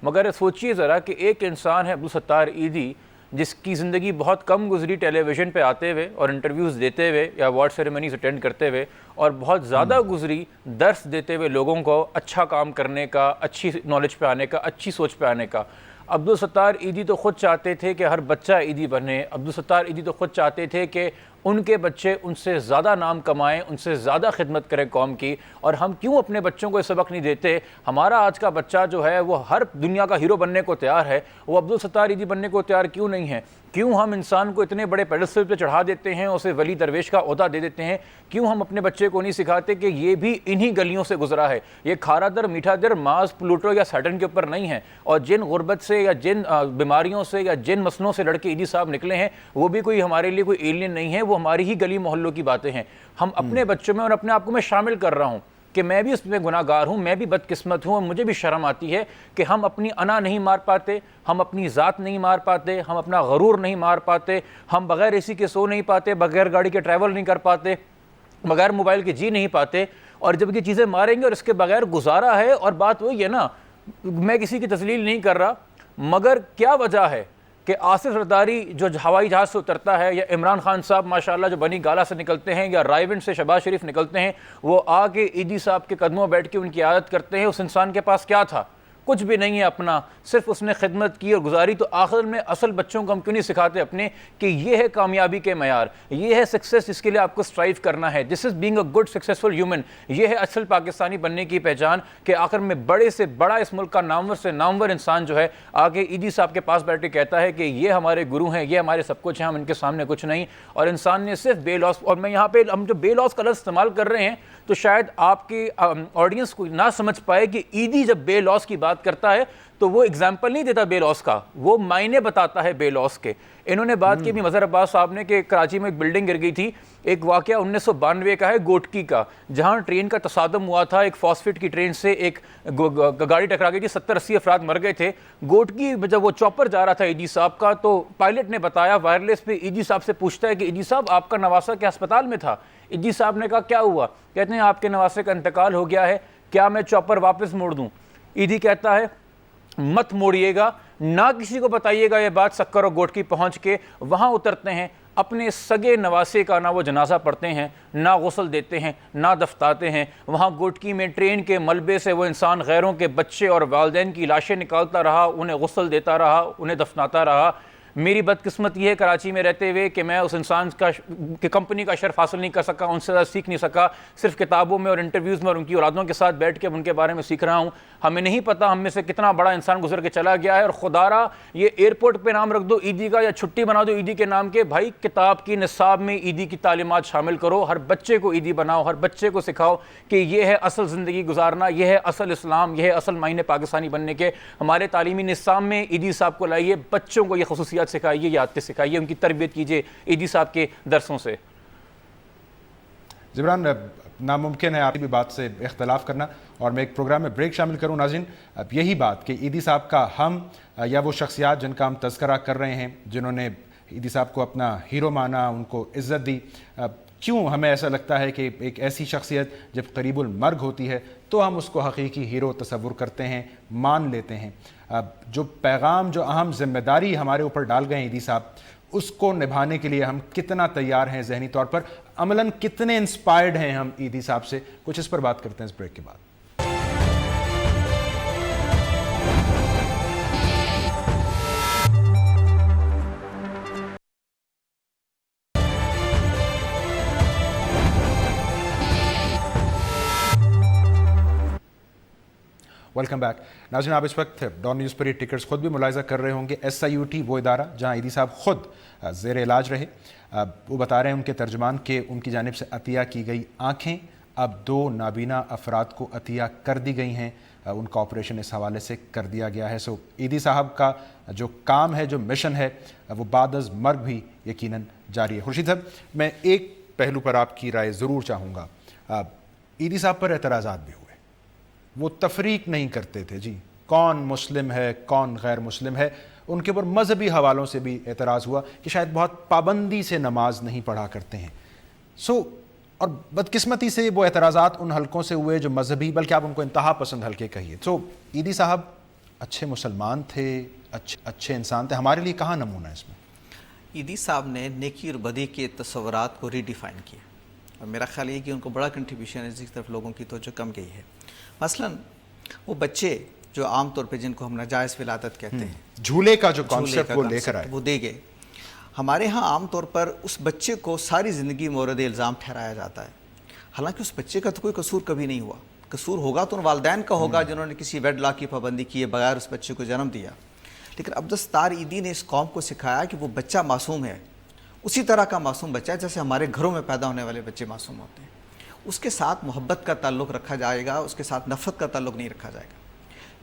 Speaker 4: مگر سوچیے ذرا کہ ایک انسان ہے عبدالستار ایدھی، جس کی زندگی بہت کم گزری ٹیلی ویژن پہ آتے ہوئے اور انٹرویوز دیتے ہوئے یا ایوارڈ سیریمنیز اٹینڈ کرتے ہوئے، اور بہت زیادہ گزری درس دیتے ہوئے لوگوں کو اچھا کام کرنے کا، اچھی نالج پہ آنے کا، اچھی سوچ پہ آنے کا۔ عبدالستار ایدھی تو خود چاہتے تھے کہ ہر بچہ ایدھی بنے، عبدالستار ایدھی تو خود چاہتے تھے کہ ان کے بچے ان سے زیادہ نام کمائیں، ان سے زیادہ خدمت کریں قوم کی۔ اور ہم کیوں اپنے بچوں کو یہ سبق نہیں دیتے؟ ہمارا آج کا بچہ جو ہے وہ ہر دنیا کا ہیرو بننے کو تیار ہے، وہ عبدالستار ایدھی بننے کو تیار کیوں نہیں ہے؟ کیوں ہم انسان کو اتنے بڑے پیڈسٹل پہ چڑھا دیتے ہیں، اسے ولی درویش کا عہدہ دے دیتے ہیں؟ کیوں ہم اپنے بچے کو نہیں سکھاتے کہ یہ بھی انہی گلیوں سے گزرا ہے، یہ کھارا در میٹھا در مارس، پلوٹو یا سیٹرن کے اوپر نہیں ہے، اور جن غربت سے یا جن بیماریوں سے یا جن مسلوں سے لڑ کے ایدھی صاحب نکلے ہیں وہ بھی کوئی ہمارے لیے کوئی ایلین نہیں ہے، وہ ہماری ہی گلی محلوں کی باتیں ہیں. ہم اپنے بچوں میں اور اپنے آپ کو میں شامل کر رہا ہوں کہ میں بھی اس میں گناہ گار ہوں, میں بھی بدقسمت ہوں, اور مجھے بھی شرم آتی ہے کہ ہم اپنی انا نہیں مار پاتے, ہم اپنی ذات نہیں مار پاتے, ہم اپنا غرور نہیں مار پاتے, ہم بغیر اسی کے سو نہیں پاتے, بغیر گاڑی کے ٹریول نہیں کر پاتے, بغیر موبائل کے جی نہیں پاتے. اور جب یہ چیزیں ماریں گے اور اس کے بغیر گزارا ہے, اور بات وہی ہے نا, میں کسی کی تسلیل نہیں کر رہا, مگر کیا وجہ ہے کہ آصف زرداری جو ہوائی جہاز سے اترتا ہے, یا عمران خان صاحب ماشاءاللہ جو بنی گالا سے نکلتے ہیں, یا رائے ونڈ سے شہباز شریف نکلتے ہیں, وہ آ کے ایدی صاحب کے قدموں بیٹھ کے ان کی عادت کرتے ہیں. اس انسان کے پاس کیا تھا؟ کچھ بھی نہیں ہے اپنا, صرف اس نے خدمت کی اور گزاری. تو آخر میں اصل بچوں کو ہم کیوں نہیں سکھاتے اپنے کہ یہ ہے کامیابی کے معیار, یہ ہے سکسیس جس کے لیے آپ کو اسٹرائیو کرنا ہے, this is being a good successful human. یہ ہے اصل پاکستانی بننے کی پہچان, کہ آخر میں بڑے سے بڑا اس ملک کا نامور سے نامور انسان جو ہے آگے ایدی صاحب کے پاس بیٹھ کے کہتا ہے کہ یہ ہمارے گرو ہیں, یہ ہمارے سب کچھ ہیں, ہم ان کے سامنے کچھ نہیں. اور انسان نے صرف بے لوس, اور میں یہاں پہ ہم جو بے لوس کا لفظ استعمال کر رہے ہیں تو شاید آپ کی آڈینس کو نہ سمجھ پائے کہ ایدی جب بے لوس کی بات کرتا ہے تو وہ اگزامپل نہیں دیتا بے لوس کا, وہ معنی بتاتا ہے بے لوس کے. انہوں نے بات کی بھی مظہر عباس صاحب نے کہ کراچی میں ایک بلڈنگ گر گئی تھی, ایک واقعہ 1992 کا ہے گوٹکی کا, جہاں ٹرین کا تصادم ہوا تھا, ایک فاسفیٹ کی ٹرین سے ایک گاڑی ٹکرا گئی تھی, 70-80 افراد مر گئے تھے. گوٹکی جب وہ چاپر جا رہا تھا ایدی صاحب کا, تو پائلٹ نے بتایا وائرلیس پہ, ایدی صاحب سے پوچھتا ہے کہ ایدی صاحب آپ کا نواسہ کیا ہسپتال میں تھا؟ ایدی صاحب نے کہا کیا ہوا؟ کہتے ہیں آپ کے نواسے کا انتقال ہو گیا ہے, کیا میں چاپر واپس موڑ دوں؟ ایدی کہتا ہے مت موڑیے گا, نہ کسی کو بتائیے گا یہ بات. سکر اور گوٹکی پہنچ کے وہاں اترتے ہیں, اپنے سگے نواسے کا نہ وہ جنازہ پڑھتے ہیں, نہ غسل دیتے ہیں, نہ دفناتے ہیں. وہاں گوٹکی میں ٹرین کے ملبے سے وہ انسان غیروں کے بچے اور والدین کی لاشیں نکالتا رہا, انہیں غسل دیتا رہا, انہیں دفناتا رہا. میری بدقسمت یہ ہے کراچی میں رہتے ہوئے کہ میں اس انسان کی کمپنی کا شرف حاصل نہیں کر سکا, ان سے زیادہ سیکھ نہیں سکا. صرف کتابوں میں اور انٹرویوز میں اور ان کی اولادوں کے ساتھ بیٹھ کے ان کے بارے میں سیکھ رہا ہوں. ہمیں نہیں پتہ ہم میں سے کتنا بڑا انسان گزر کے چلا گیا ہے. اور خدا را یہ ایئرپورٹ پہ نام رکھ دو ایدی کا, یا چھٹی بنا دو ایدی کے نام کے. بھائی کتاب کی نصاب میں ایدی کی تعلیمات شامل کرو, ہر بچے کو ایدی بناؤ, ہر بچے کو سکھاؤ کہ یہ ہے اصل زندگی گزارنا, یہ ہے اصل اسلام, یہ ہے اصل معنی پاکستانی بننے کے. ہمارے تعلیمی نظام میں ایدی صاحب کو لائیے, بچوں کو یہ خصوصیات سکھائیے, یہ عادتیں سکھائیے, ان کی تربیت کیجیے ایدی صاحب کے درسوں سے.
Speaker 2: جبران, ناممکن ہے آپ کی بھی بات سے اختلاف کرنا, اور میں ایک پروگرام میں بریک شامل کروں. ناظرین, اب یہی بات کہ ایدی صاحب کا ہم یا وہ شخصیات جن کا ہم تذکرہ کر رہے ہیں, جنہوں نے ایدی صاحب کو اپنا ہیرو مانا, ان کو عزت دی, کیوں ہمیں ایسا لگتا ہے کہ ایک ایسی شخصیت جب قریب المرگ ہوتی ہے تو ہم اس کو حقیقی ہیرو تصور کرتے ہیں, مان لیتے ہیں. جو پیغام, جو اہم ذمہ داری ہمارے اوپر ڈال گئے ہیں ایدی صاحب, اس کو نبھانے کے لیے ہم کتنا تیار ہیں ذہنی طور پر, عملاً کتنے انسپائرڈ ہیں ہم ایدی صاحب سے, کچھ اس پر بات کرتے ہیں اس بریک کے بعد. Welcome back. ناظرین, آپ اس وقت ڈان نیوز پر یہ ٹکٹس خود بھی ملاحظہ کر رہے ہوں گے. SIUT وہ ادارہ جہاں ایدی صاحب خود زیر علاج رہے, وہ بتا رہے ہیں ان کے ترجمان کہ ان کی جانب سے عطیہ کی گئی آنکھیں اب 2 نابینا افراد کو عطیہ کر دی گئی ہیں, ان کا آپریشن اس حوالے سے کر دیا گیا ہے. سو ایدی صاحب کا جو کام ہے, جو مشن ہے, وہ بعد از مرگ بھی یقیناً جاری ہے. خورشید صاحب, میں ایک پہلو پر آپ کی رائے ضرور چاہوں گا. ایدی صاحب پر اعتراضات بھی ہوئے, وہ تفریق نہیں کرتے تھے جی, کون مسلم ہے کون غیر مسلم ہے. ان کے اوپر مذہبی حوالوں سے بھی اعتراض ہوا کہ شاید بہت پابندی سے نماز نہیں پڑھا کرتے ہیں. اور بدقسمتی سے وہ اعتراضات ان حلقوں سے ہوئے جو مذہبی, بلکہ آپ ان کو انتہا پسند حلقے کہیے. ایدی صاحب اچھے مسلمان تھے, اچھے انسان تھے, ہمارے لیے کہاں نمونہ ہے اس میں؟
Speaker 3: ایدی صاحب نے نیکی اور بدی کے تصورات کو ری ڈیفائن کیا, اور میرا خیال یہ کہ ان کو بڑا کنٹریبیوشن ہے, اس کی طرف لوگوں کی توجہ کم گئی ہے. مثلاً وہ بچے جو عام طور پہ جن کو ہم ناجائز ولادت کہتے ہیں, جھولے
Speaker 2: کا جو کانسیپٹ وہ لے کر آئے,
Speaker 3: وہ دے گئے. ہمارے ہاں عام طور پر اس بچے کو ساری زندگی مورد الزام ٹھہرایا جاتا ہے, حالانکہ اس بچے کا تو کوئی قصور کبھی نہیں ہوا. قصور ہوگا تو ان والدین کا ہوگا جنہوں نے کسی ویڈ لاک کی پابندی کیے بغیر اس بچے کو جنم دیا. لیکن عبدالستار ایدی نے اس قوم کو سکھایا کہ وہ بچہ معصوم ہے, اسی طرح کا معصوم بچہ ہے جیسے ہمارے گھروں میں پیدا ہونے والے بچے معصوم ہوتے ہیں. اس کے ساتھ محبت کا تعلق رکھا جائے گا, اس کے ساتھ نفرت کا تعلق نہیں رکھا جائے گا.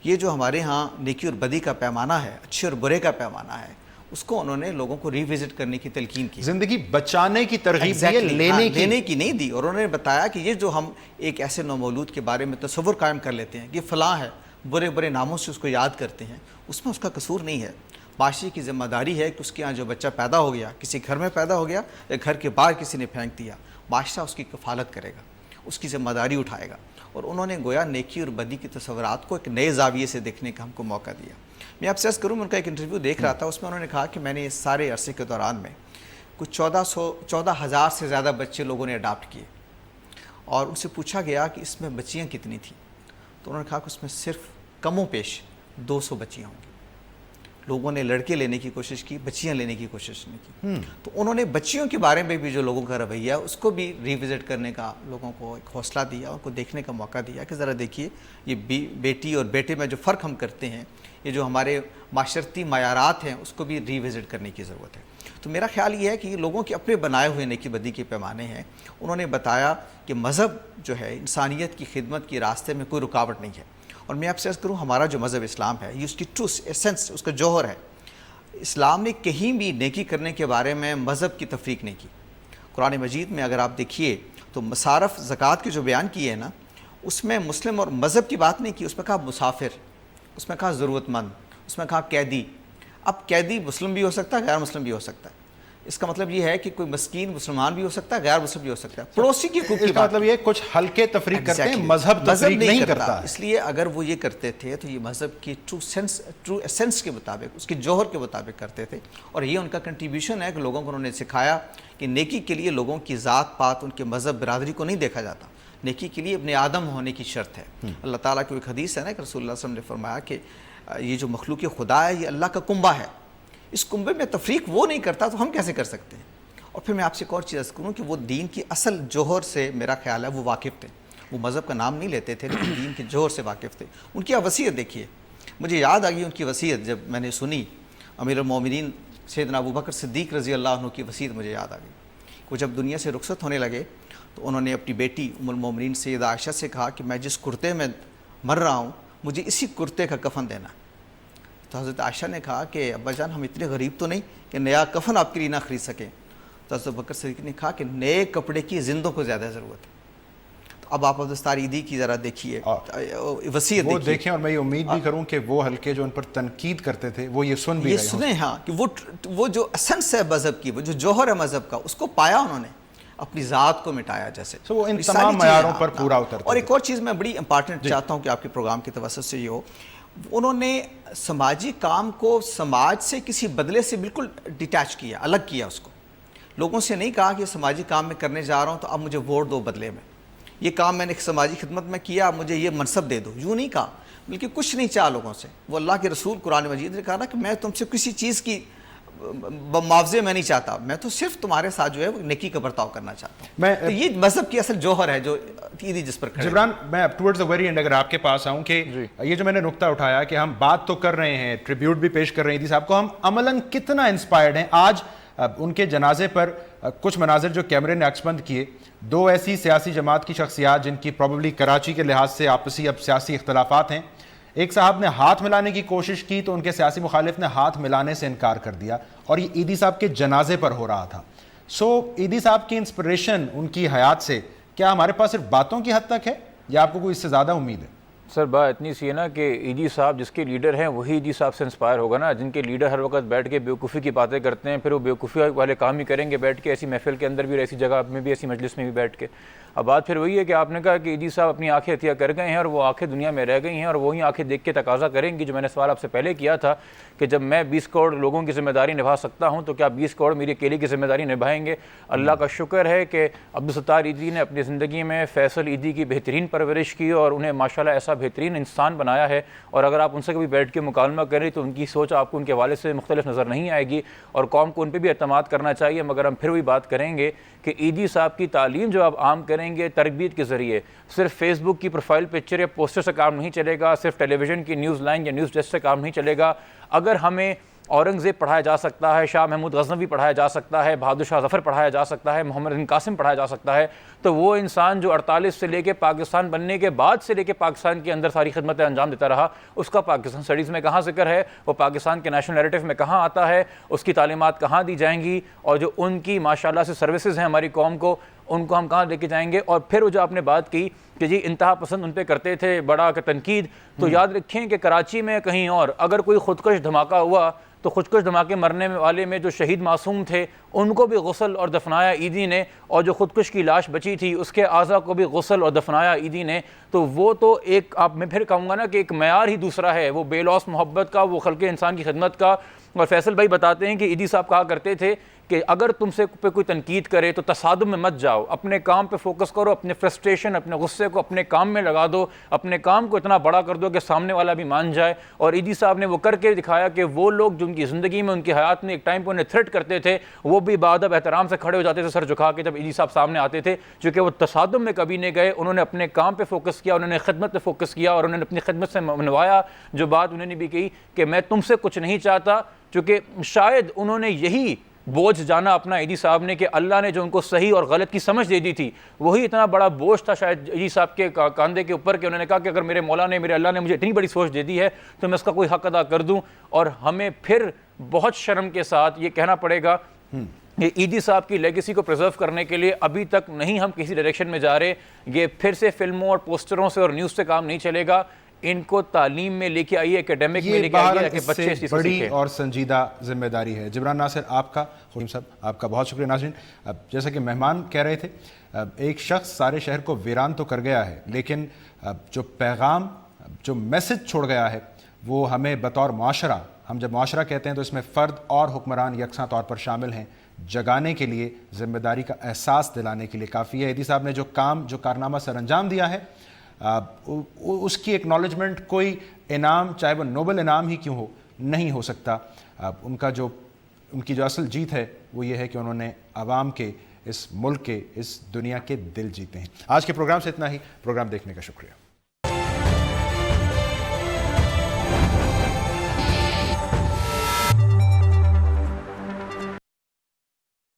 Speaker 3: یہ جو ہمارے ہاں نیکی اور بدی کا پیمانہ ہے, اچھے اور برے کا پیمانہ ہے, اس کو انہوں نے لوگوں کو ریوزٹ کرنے کی تلقین کی.
Speaker 2: زندگی بچانے کی ترغیب دی ہے,
Speaker 3: لینے کی نہیں دی. اور انہوں نے بتایا کہ یہ جو ہم ایک ایسے نومولود کے بارے میں تصور قائم کر لیتے ہیں کہ فلاں ہے, برے برے ناموں سے اس کو یاد کرتے ہیں, اس میں اس کا قصور نہیں ہے. معاشرے کی ذمہ داری ہے کہ اس کے یہاں جو بچہ پیدا ہو گیا, کسی گھر میں پیدا ہو گیا یا گھر کے باہر کسی نے پھینک دیا, معاشرہ اس کی کفالت کرے گا, اس کی ذمہ داری اٹھائے گا. اور انہوں نے گویا نیکی اور بدی کے تصورات کو ایک نئے زاویے سے دیکھنے کا ہم کو موقع دیا. میں آپ سے عرض کروں, ان کا ایک انٹرویو دیکھ رہا تھا, اس میں انہوں نے کہا کہ میں نے اس سارے عرصے کے دوران میں کچھ 14,000 سے زیادہ بچے لوگوں نے اڈاپٹ کیے, اور ان سے پوچھا گیا کہ اس میں بچیاں کتنی تھیں, تو انہوں نے کہا کہ اس میں صرف کم و بیش 200 بچیاں ہوں گی. لوگوں نے لڑکے لینے کی کوشش کی, بچیاں لینے کی کوشش نہیں کی. تو انہوں نے بچیوں کے بارے میں بھی جو لوگوں کا رویہ اس کو بھی ریوزٹ کرنے کا لوگوں کو ایک حوصلہ دیا, ان کو دیکھنے کا موقع دیا کہ ذرا دیکھیے یہ بیٹی اور بیٹے میں جو فرق ہم کرتے ہیں, یہ جو ہمارے معاشرتی معیارات ہیں, اس کو بھی ریوزٹ کرنے کی ضرورت ہے. تو میرا خیال یہ ہے کہ یہ لوگوں کے اپنے بنائے ہوئے نیکی بدی کے پیمانے ہیں. انہوں نے بتایا کہ مذہب جو ہے انسانیت کی خدمت کے راستے میں کوئی رکاوٹ نہیں ہے. اور میں آپ سے عرض کروں, ہمارا جو مذہب اسلام ہے یہ اس کی ٹرو ایسنس, اس کا جوہر ہے. اسلام نے کہیں بھی نیکی کرنے کے بارے میں مذہب کی تفریق نہیں کی. قرآن مجید میں اگر آپ دیکھیے تو مصارف زکوٰۃ کے جو بیان کیے ہیں نا, اس میں مسلم اور مذہب کی بات نہیں کی, اس میں کہا مسافر, اس میں کہا ضرورت مند, اس میں کہا قیدی. اب قیدی مسلم بھی ہو سکتا ہے, غیر مسلم بھی ہو سکتا ہے. اس کا مطلب یہ ہے کہ کوئی مسکین مسلمان بھی ہو سکتا ہے, غیر مسلم بھی ہو سکتا ہے. پڑوسی کی حقوق کی
Speaker 2: مطلب یہ کچھ ہلکے تفریق کرتے ہیں, مذہب تفریق نہیں کرتا.
Speaker 3: اس لیے اگر وہ یہ کرتے تھے تو یہ مذہب کی ٹرو ایسنس کے مطابق, اس کے جوہر کے مطابق کرتے تھے. اور یہ ان کا کنٹریبیوشن ہے کہ لوگوں کو انہوں نے سکھایا کہ نیکی کے لیے لوگوں کی ذات پات, ان کے مذہب برادری کو نہیں دیکھا جاتا. نیکی کے لیے ابن آدم ہونے کی شرط ہے. اللہ تعالیٰ کی ایک حدیث ہے نا کہ رسول اللہ صلی اللہ علیہ وسلم نے فرمایا کہ یہ جو مخلوق خدا ہے یہ اللہ کا کنبہ ہے, اس کنبے میں تفریق وہ نہیں کرتا تو ہم کیسے کر سکتے ہیں. اور پھر میں آپ سے ایک اور چیز عرض کروں کہ وہ دین کی اصل جوہر سے میرا خیال ہے وہ واقف تھے. وہ مذہب کا نام نہیں لیتے تھے لیکن دین کے جوہر سے واقف تھے. ان کی وصیت دیکھیے, مجھے یاد آ گئی ان کی وصیت جب میں نے سنی. امیر المومنین سیدنا ابوبکر صدیق رضی اللہ عنہ کی وصیت مجھے یاد آ گئی. وہ جب دنیا سے رخصت ہونے لگے تو انہوں نے اپنی بیٹی ام المومنین سیدہ عائشہ سے کہا کہ میں جس کرتے میں مر رہا ہوں مجھے اسی کرتے کا کفن دینا. تو حضرت عائشہ نے کہا کہ ابا جان ہم اتنے غریب تو نہیں کہ نیا کفن آپ کے لیے نہ خرید سکیں. تو حضرت بکر صدیق نے کہا کہ نئے کپڑے کی زندوں کو زیادہ ضرورت ہے. تو اب آپ عبدالستار عیدی کی ذرا دیکھیے وصیت
Speaker 2: وہ دیکھیں, اور میں یہ امید بھی کروں کہ وہ حلقے جو ان پر تنقید کرتے تھے وہ یہ سن بھی رہے ہوں.
Speaker 3: سنیں ہاں کہ وہ جو اسنس ہے مذہب کی, وہ جو جوہر ہے مذہب کا, اس کو پایا انہوں نے, اپنی ذات کو مٹایا. جیسے
Speaker 2: وہ ان تمام معیاروں پر پورا اترتا.
Speaker 3: اور ایک اور چیز میں بڑی امپارٹنٹ چاہتا ہوں کہ آپ کے پروگرام کی توسط سے یہ ہو, انہوں نے سماجی کام کو سماج سے کسی بدلے سے بالکل ڈیٹیچ کیا, الگ کیا. اس کو لوگوں سے نہیں کہا کہ سماجی کام میں کرنے جا رہا ہوں تو اب مجھے ووٹ دو بدلے میں, یہ کام میں نے سماجی خدمت میں کیا اب مجھے یہ منصب دے دو, یوں نہیں کہا. بلکہ کچھ نہیں چاہا لوگوں سے. وہ اللہ کے رسول قرآن مجید نے کہا نا کہ میں تم سے کسی چیز کی معاوضے میں نہیں چاہتا, میں تو صرف تمہارے ساتھ جو ہے نیکی کا برتاؤ کرنا چاہتا ہوں. تو یہ مذہب کی اصل جوہر ہے جو عیدی جس پر کھڑے.
Speaker 2: جبران, میں ٹورڈز دی ویری اینڈ اگر آپ کے پاس آؤں کہ یہ جو میں نے نقطہ اٹھایا کہ ہم بات تو کر رہے ہیں, ٹریبیوٹ بھی پیش کر رہے ہیں عیدی صاحب کو, ہم عملاً کتنا انسپائرڈ ہیں. آج ان کے جنازے پر کچھ مناظر جو کیمرے نے عکس بند کیے, دو ایسی سیاسی جماعت کی شخصیات جن کی پروبیبلی کراچی کے لحاظ سے آپسی اب سیاسی اختلافات ہیں. ایک صاحب نے ہاتھ ملانے کی کوشش کی تو ان کے سیاسی مخالف نے ہاتھ ملانے سے انکار کر دیا, اور یہ عیدی صاحب کے جنازے پر ہو رہا تھا. عیدی صاحب کی انسپریشن ان کی حیات سے کیا ہمارے پاس صرف باتوں کی حد تک ہے یا آپ کو کوئی اس سے زیادہ امید ہے؟
Speaker 4: سر بات اتنی سی ہے نا کہ عیدی صاحب جس کے لیڈر ہیں وہی عیدی صاحب سے انسپائر ہوگا نا. جن کے لیڈر ہر وقت بیٹھ کے بیوقوفی کی باتیں کرتے ہیں, پھر وہ بیوقوفی والے کام ہی کریں گے بیٹھ کے, ایسی محفل کے اندر بھی, ایسی جگہ میں بھی, ایسی مجلس میں بھی بیٹھ کے. اب بات پھر وہی ہے کہ آپ نے کہا کہ عیدی صاحب اپنی آنکھیں عطیہ کر گئے ہیں اور وہ آنکھیں دنیا میں رہ گئی ہیں, اور وہی آنکھیں دیکھ کے تقاضا کریں گی جو میں نے سوال آپ سے پہلے کیا تھا کہ جب میں 20 کروڑ لوگوں کی ذمہ داری نبھا سکتا ہوں تو کیا 20 کروڑ میری اکیلے کی ذمہ داری نبھائیں گے؟ اللہ کا شکر ہے کہ عبدالستار عیدی نے اپنی زندگی میں فیصل عیدی کی بہترین پرورش کی اور انہیں ماشاءاللہ ایسا بہترین انسان بنایا ہے. اور اگر آپ ان سے کبھی بیٹھ کے مکالمہ کریں تو ان کی سوچ آپ کو ان کے والد سے مختلف نظر نہیں آئے گی, اور قوم کو ان پہ بھی اعتماد کرنا چاہیے. مگر ہم پھر وہی بات کریں گے کہ عیدی صاحب کی تعلیم جو آپ عام کریں گے تربیت کے ذریعے, صرف فیس بک کی پروفائل پکچر یا پوسٹر سے کام نہیں چلے گا, صرف ٹیلی ویژن کی نیوز لائن یا نیوز ڈیسک سے کام نہیں چلے گا. اگر ہمیں اورنگزیب پڑھایا جا سکتا ہے, شاہ محمود غزنوی پڑھایا جا سکتا ہے, بہادر شاہ ظفر پڑھایا جا سکتا ہے, محمد بن قاسم پڑھایا جا سکتا ہے, تو وہ انسان جو 48 سے لے کے پاکستان بننے کے بعد سے لے کے پاکستان کے اندر ساری خدمتیں انجام دیتا رہا, اس کا پاکستان اسٹڈیز میں کہاں ذکر ہے, وہ پاکستان کے نیشنل نیریٹو میں کہاں آتا ہے, اس کی تعلیمات کہاں دی جائیں گی, اور جو ان کی ماشاءاللہ سے سروسز ہیں ہماری قوم کو, ان کو ہم کہاں لے کے جائیں گے. اور پھر وہ جو آپ نے بات کی کہ جی انتہا پسند ان پہ کرتے تھے بڑا تنقید, تو یاد رکھیں کہ کراچی میں کہیں اور اگر کوئی خودکش دھماکہ ہوا تو خودکش دھماکے مرنے والے میں جو شہید معصوم تھے ان کو بھی غسل اور دفنایا ایدی نے, اور جو خودکش کی لاش بچی تھی اس کے اعضاء کو بھی غسل اور دفنایا ایدی نے. تو وہ تو ایک, آپ میں پھر کہوں گا نا کہ ایک معیار ہی دوسرا ہے, وہ بے لوث محبت کا, وہ خلق انسان کی خدمت کا. اور فیصل بھائی بتاتے ہیں کہ ایدی صاحب کہا کرتے تھے کہ اگر تم سے پہ کوئی تنقید کرے تو تصادم میں مت جاؤ, اپنے کام پہ فوکس کرو, اپنے فرسٹریشن اپنے غصے کو اپنے کام میں لگا دو, اپنے کام کو اتنا بڑا کر دو کہ سامنے والا بھی مان جائے. اور ایدی صاحب نے وہ کر کے دکھایا کہ وہ لوگ جو ان کی زندگی میں ان کی حیات میں ایک ٹائم پہ انہیں تھریٹ کرتے تھے, وہ بھی بادب احترام سے کھڑے ہو جاتے تھے سر جھکا کے جب ایدی صاحب سامنے آتے تھے, چونکہ وہ تصادم میں کبھی نہیں گئے. انہوں نے اپنے کام پہ فوکس کیا, انہوں نے خدمت پہ فوکس کیا, اور انہوں نے اپنی خدمت سے منوایا. جو بات انہوں نے بھی کہی کہ میں تم سے کچھ نہیں چاہتا, چونکہ شاید انہوں نے یہی بوجھ جانا اپنا ایدی صاحب نے کہ اللہ نے جو ان کو صحیح اور غلط کی سمجھ دے دی تھی, وہی اتنا بڑا بوجھ تھا شاید ایدی صاحب کے کاندھے کے اوپر کہ انہوں نے کہا کہ اگر میرے مولا نے, میرے اللہ نے مجھے اتنی بڑی سوچ دے دی ہے تو میں اس کا کوئی حق ادا کر دوں. اور ہمیں پھر بہت شرم کے ساتھ یہ کہنا پڑے گا کہ ایدی صاحب کی لیگیسی کو پریزرو کرنے کے لیے ابھی تک نہیں ہم کسی ڈائریکشن میں جا رہے. یہ پھر سے فلموں اور پوسٹروں سے اور نیوز سے کام نہیں چلے گا, ان کو تعلیم میں لے کے آئیے, اکیڈمک میں لے کے آئیے کہ بچے اس چیز کو سیکھیں.
Speaker 2: بڑی اور سنجیدہ ذمہ داری ہے. جبران ناصر آپ کا, خورشید صاحب آپ کا بہت شکریہ. ناظرین, جیسا کہ مہمان کہہ رہے تھے, ایک شخص سارے شہر کو ویران تو کر گیا ہے, لیکن جو پیغام, جو میسج چھوڑ گیا ہے وہ ہمیں بطور معاشرہ, ہم جب معاشرہ کہتے ہیں تو اس میں فرد اور حکمران یکساں طور پر شامل ہیں, جگانے کے لیے, ذمہ داری کا احساس دلانے کے لیے کافی ہے. ایدی صاحب نے جو کام, جو کارنامہ سر انجام دیا ہے, اس کی ایکنالجمنٹ کوئی انعام, چاہے وہ نوبل انعام ہی کیوں ہو, نہیں ہو سکتا. ان کی جو اصل جیت ہے وہ یہ ہے کہ انہوں نے عوام کے, اس ملک کے, اس دنیا کے دل جیتے ہیں. آج کے پروگرام سے اتنا ہی. پروگرام دیکھنے کا شکریہ.